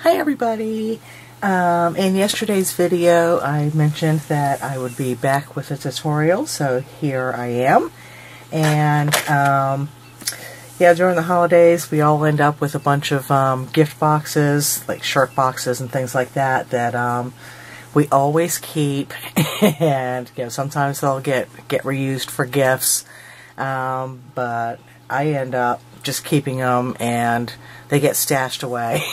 Hi everybody! In yesterday's video I mentioned that I would be back with a tutorial, so here I am. And yeah, during the holidays we all end up with a bunch of gift boxes, like shirt boxes and things like that, that we always keep. And you know, sometimes they'll get reused for gifts, but I end up just keeping them and they get stashed away.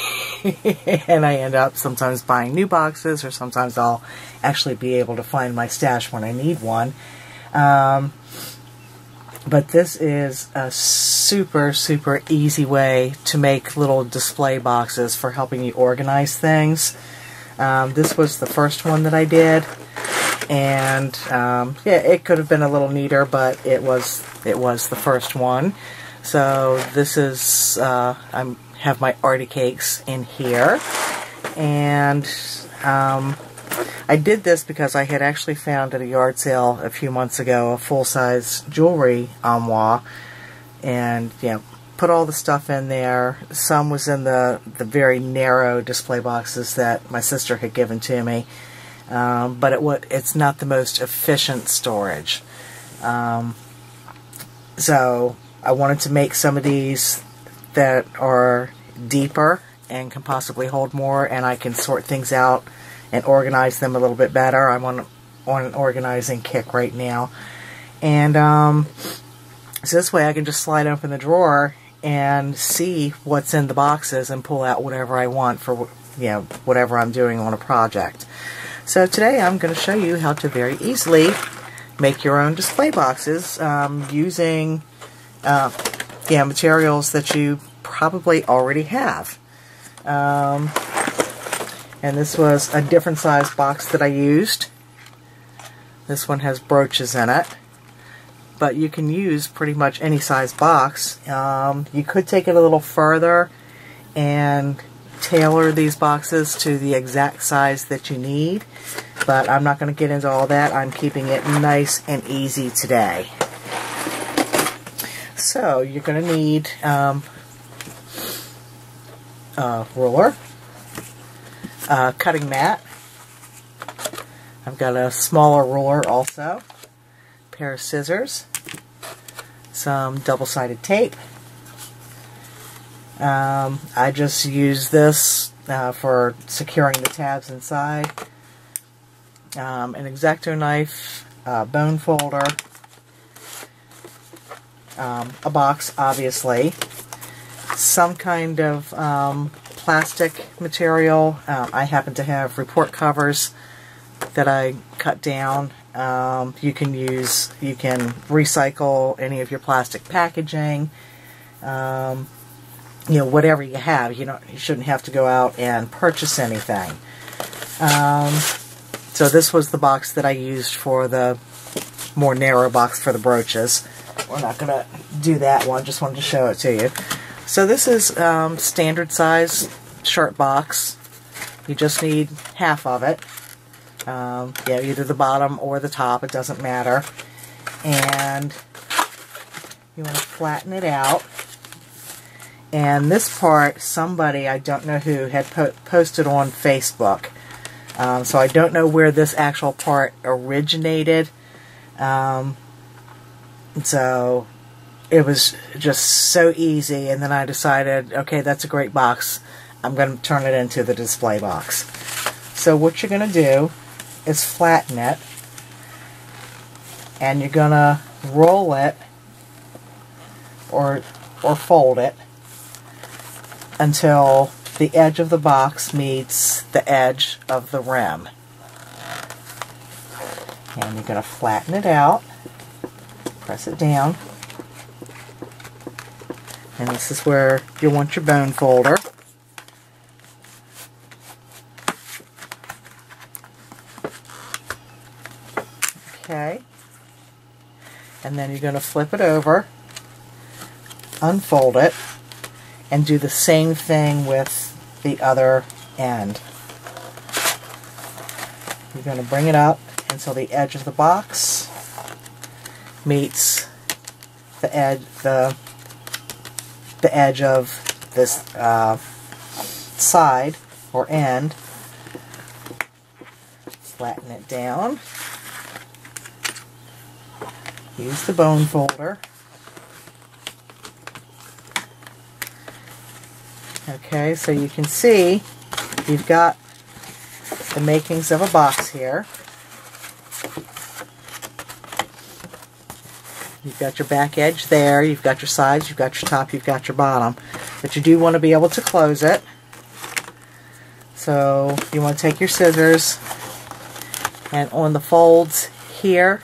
And I end up sometimes buying new boxes, or sometimes I'll actually be able to find my stash when I need one. But this is a super easy way to make little display boxes for helping you organize things. This was the first one that I did, and yeah, it could have been a little neater, but it was the first one. So this is I have my Artie cakes in here, and I did this because I had actually found at a yard sale a few months ago a full-size jewelry armoire, and you know, put all the stuff in there. Some was in the very narrow display boxes that my sister had given to me, but it's not the most efficient storage. So I wanted to make some of these that are deeper and can possibly hold more, and I can sort things out and organize them a little bit better. I'm on an organizing kick right now. And so this way I can just slide open the drawer and see what's in the boxes and pull out whatever I want for, you know, whatever I'm doing on a project. So today I'm going to show you how to very easily make your own display boxes using yeah, materials that you probably already have. And this was a different size box that I used. This one has brooches in it, but you can use pretty much any size box. You could take it a little further and tailor these boxes to the exact size that you need, but I'm not going to get into all that. I'm keeping it nice and easy today. So you're going to need a ruler, a cutting mat. I've got a smaller ruler also, a pair of scissors, some double-sided tape. I just use this for securing the tabs inside, an X-Acto knife, a bone folder, a box, obviously, some kind of plastic material. I happen to have report covers that I cut down. You can recycle any of your plastic packaging. You know, whatever you have. You shouldn't have to go out and purchase anything. So this was the box that I used for the more narrow box for the brooches. We're not going to do that one, just wanted to show it to you. So this is standard size shirt box. You just need half of it. Yeah, either the bottom or the top, it doesn't matter. And you want to flatten it out. And this part, somebody, I don't know who, had posted on Facebook. So I don't know where this actual part originated. So it was just so easy, and then I decided, okay, that's a great box. I'm going to turn it into the display box. So what you're going to do is flatten it, and you're going to roll it or fold it until the edge of the box meets the edge of the rim. And you're going to flatten it out, press it down, and this is where you want your bone folder. Okay, and then you're going to flip it over, unfold it, and do the same thing with the other end. You're going to bring it up until the edge of the box meets the edge of this side, or end. Flatten it down. Use the bone folder. Okay, so you can see you've got the makings of a box here. You've got your back edge there, you've got your sides, you've got your top, you've got your bottom. But you do want to be able to close it. So you want to take your scissors, and on the folds here,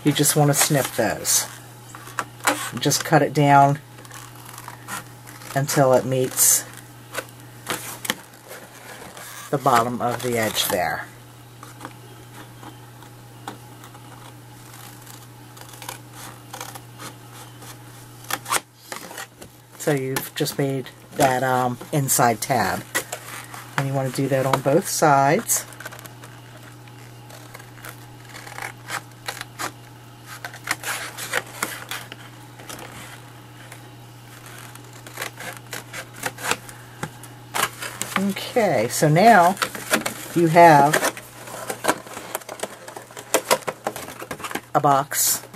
you just want to snip those. Just cut it down until it meets the bottom of the edge there. So you've just made that inside tab. And you want to do that on both sides. Okay, so now you have a box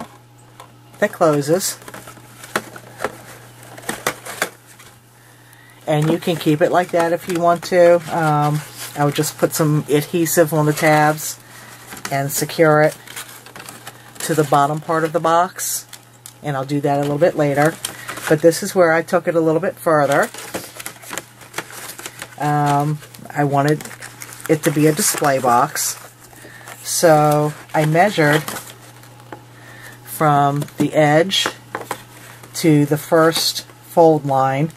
that closes. And you can keep it like that if you want to. I would just put some adhesive on the tabs and secure it to the bottom part of the box. And I'll do that a little bit later. But this is where I took it a little bit further. I wanted it to be a display box. So I measured from the edge to the first fold line,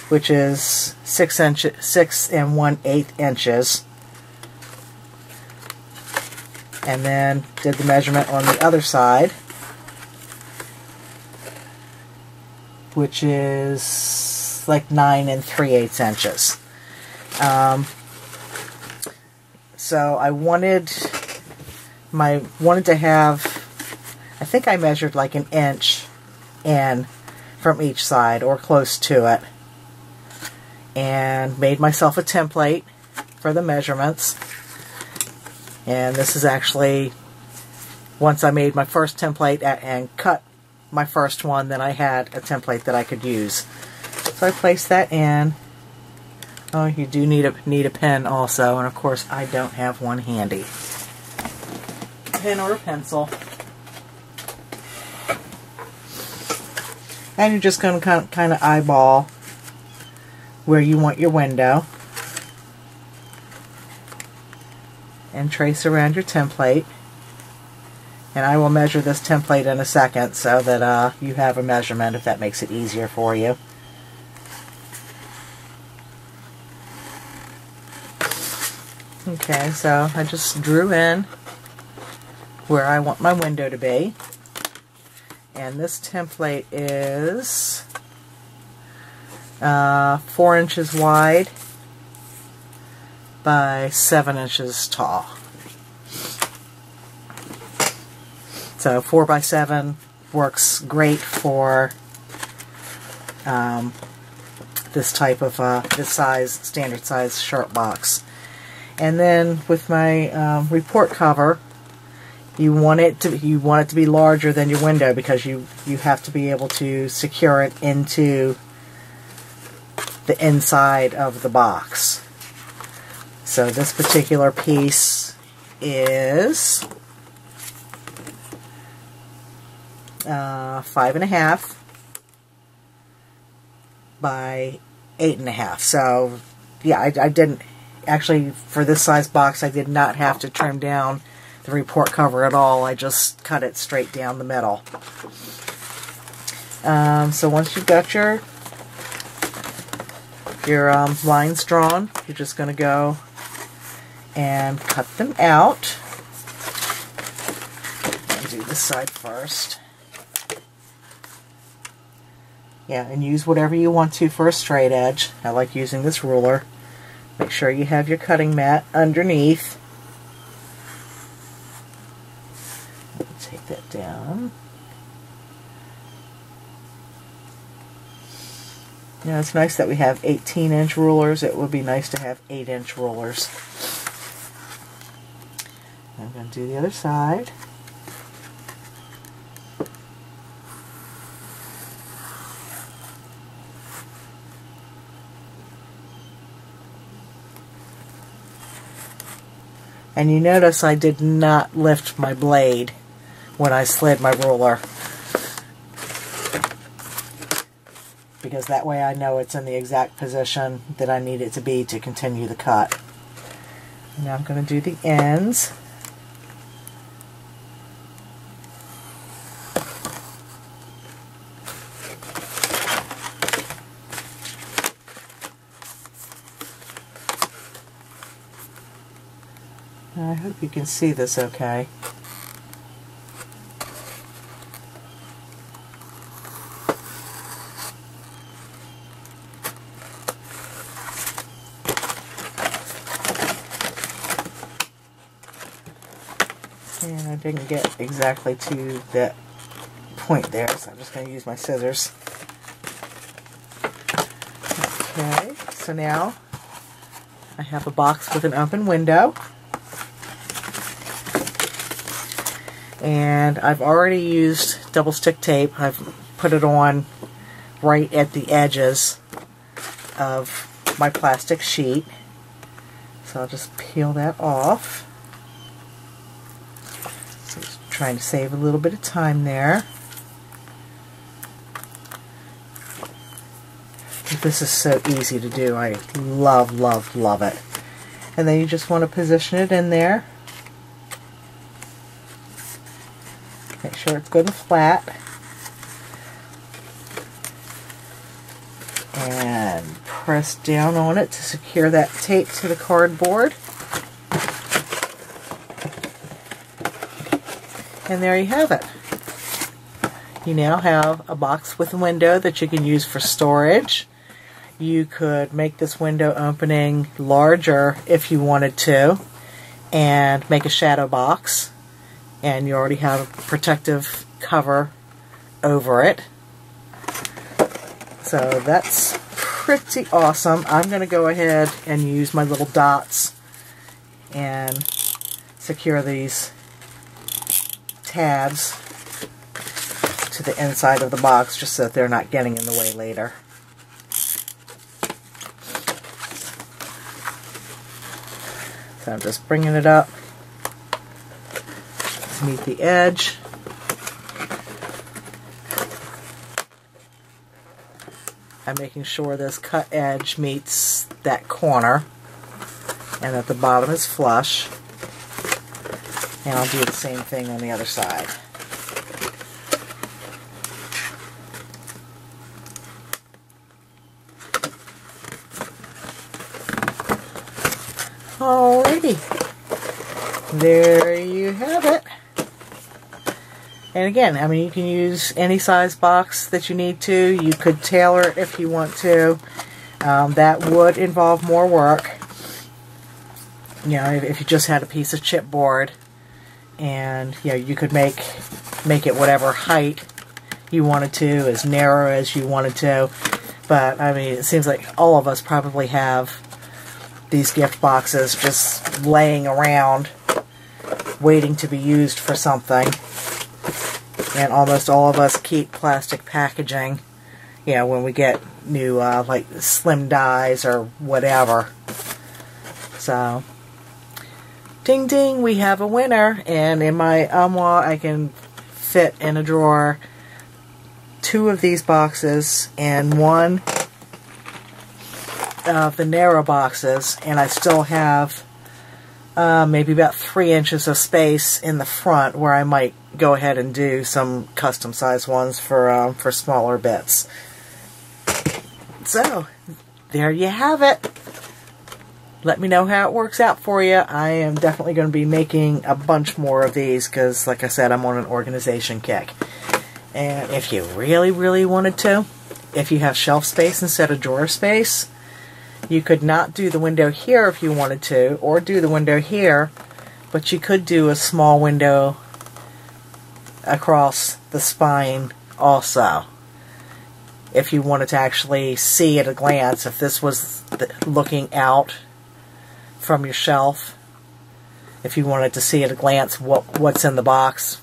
which is 6 1/8 inches, and then did the measurement on the other side, which is like 9 3/8 inches. So I wanted to have, I think I measured like 1 inch in from each side, or close to it. And made myself a template for the measurements. And this is actually, once I made my first template and cut my first one, then I had a template that I could use. So I placed that in. Oh, you do need a pen also, and of course I don't have one handy. A pen or a pencil. And you're just going to kind of eyeball where you want your window, and trace around your template. And I will measure this template in a second so that you have a measurement, if that makes it easier for you. Okay, so I just drew in where I want my window to be. And this template is 4 inches wide by 7 inches tall. So 4 by 7 works great for this type of this size, standard size shirt box. And then with my report cover, you want it to be larger than your window, because you have to be able to secure it into the inside of the box. So this particular piece is 5.5 by 8.5. So yeah, I didn't actually, for this size box, I did not have to trim down the report cover at all. I just cut it straight down the middle. So once you've got your lines drawn, you're just going to go and cut them out. I'll do this side first. Yeah, and use whatever you want to for a straight edge. I like using this ruler. Make sure you have your cutting mat underneath. Take that down. You know, it's nice that we have 18-inch rulers. It would be nice to have 8-inch rulers. I'm going to do the other side. And you notice I did not lift my blade when I slid my ruler, because that way I know it's in the exact position that I need it to be to continue the cut. Now I'm going to do the ends. I hope you can see this okay. And I didn't get exactly to that point there, so I'm just going to use my scissors. Okay, so now I have a box with an open window. And I've already used double stick tape. I've put it on right at the edges of my plastic sheet. So I'll just peel that off. So just trying to save a little bit of time there. This is so easy to do. I love, love, love it. And then you just want to position it in there. Make sure it's good and flat. And press down on it to secure that tape to the cardboard. And there you have it. You now have a box with a window that you can use for storage. You could make this window opening larger if you wanted to, and make a shadow box. And you already have a protective cover over it. So that's pretty awesome. I'm going to go ahead and use my little dots and secure these tabs to the inside of the box just so that they're not getting in the way later. So I'm just bringing it up to meet the edge. I'm making sure this cut edge meets that corner and that the bottom is flush. And I'll do the same thing on the other side. Alrighty, there you have it. And again, I mean, you can use any size box that you need to. You could tailor it if you want to. That would involve more work. You know, if you just had a piece of chipboard, and you know, you could make it whatever height you wanted to, as narrow as you wanted to. But I mean, it seems like all of us probably have these gift boxes just laying around waiting to be used for something. And almost all of us keep plastic packaging, you know, when we get new like slim dies or whatever. So ding ding, we have a winner. And in my armoire I can fit in a drawer 2 of these boxes and 1 of the narrow boxes, and I still have maybe about 3 inches of space in the front where I might go ahead and do some custom size ones for smaller bits. So there you have it. Let me know how it works out for you. I am definitely going to be making a bunch more of these because, like I said, I'm on an organization kick. And if you really, really wanted to, if you have shelf space instead of drawer space, you could not do the window here if you wanted to, or do the window here, but you could do a small window across the spine also. if you wanted to actually see at a glance, if this was looking out from your shelf, if you wanted to see at a glance what's in the box,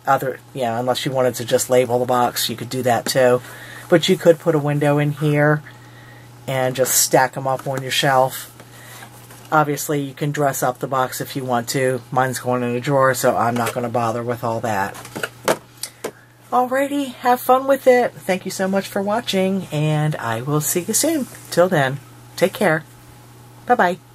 unless you wanted to just label the box, you could do that too. But you could put a window in here and just stack them up on your shelf. Obviously, you can dress up the box if you want to. Mine's going in a drawer, so I'm not going to bother with all that. Alrighty, have fun with it. Thank you so much for watching, and I will see you soon. Till then, take care. Bye-bye.